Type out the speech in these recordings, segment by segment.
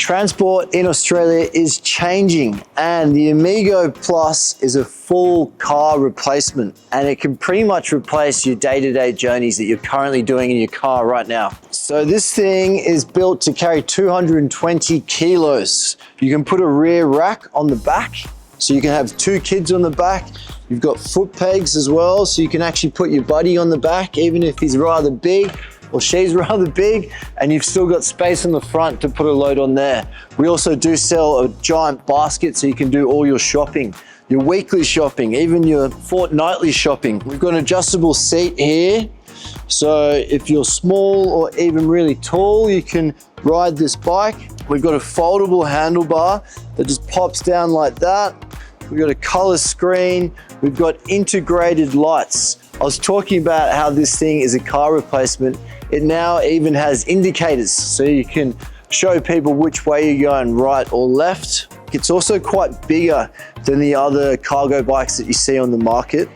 Transport in Australia is changing, and the Amigo Plus is a full car replacement, and it can pretty much replace your day-to-day journeys that you're currently doing in your car right now. So this thing is built to carry 220 kilos. You can put a rear rack on the back, so you can have 2 kids on the back. You've got foot pegs as well, so you can actually put your buddy on the back, even if he's rather big or she's rather big, and you've still got space in the front to put a load on there. We also do sell a giant basket so you can do all your shopping, your weekly shopping, even your fortnightly shopping. We've got an adjustable seat here, so if you're small or even really tall, you can ride this bike. We've got a foldable handlebar that just pops down like that. We've got a color screen. We've got integrated lights. I was talking about how this thing is a car replacement. It now even has indicators, so you can show people which way you're going, right or left. It's also quite bigger than the other cargo bikes that you see on the market.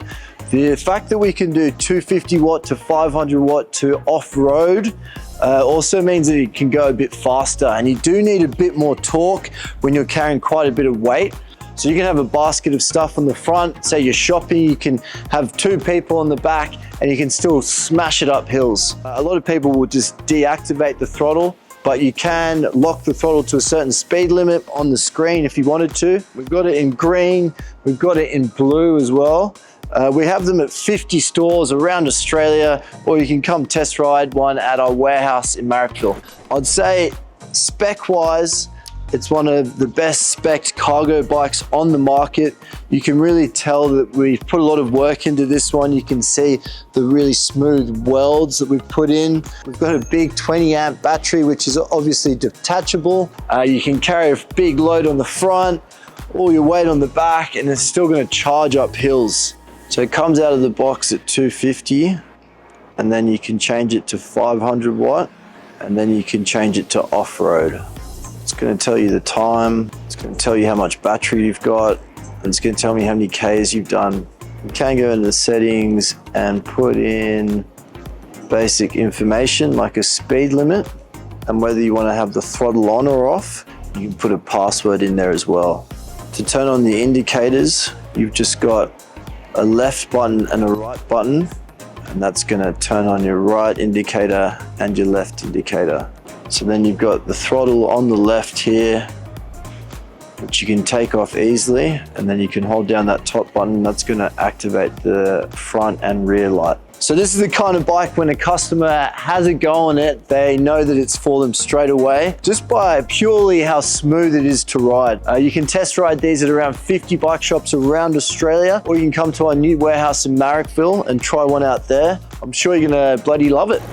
The fact that we can do 250 watt to 500 watt to off-road also means that it can go a bit faster, and you do need a bit more torque when you're carrying quite a bit of weight. So you can have a basket of stuff on the front, say you're shopping, you can have 2 people on the back, and you can still smash it up hills. A lot of people will just deactivate the throttle, but you can lock the throttle to a certain speed limit on the screen if you wanted to. We've got it in green, we've got it in blue as well. We have them at 50 stores around Australia, or you can come test ride one at our warehouse in Marrickville. I'd say spec-wise, it's one of the best spec'd cargo bikes on the market. You can really tell that we've put a lot of work into this one. You can see the really smooth welds that we've put in. We've got a big 20 amp battery, which is obviously detachable. You can carry a big load on the front, all your weight on the back, and it's still gonna charge up hills. So it comes out of the box at 250, and then you can change it to 500 watt, and then you can change it to off-road. It's going to tell you the time, it's going to tell you how much battery you've got, and it's going to tell me how many Ks you've done. You can go into the settings and put in basic information like a speed limit, and whether you want to have the throttle on or off. You can put a password in there as well. To turn on the indicators, you've just got a left button and a right button, and that's going to turn on your right indicator and your left indicator. So then you've got the throttle on the left here, which you can take off easily, and then you can hold down that top button. That's going to activate the front and rear light. So this is the kind of bike when a customer has a go on it, they know that it's for them straight away, just by purely how smooth it is to ride. You can test ride these at around 50 bike shops around Australia, or you can come to our new warehouse in Marrickville and try one out there. I'm sure you're gonna bloody love it.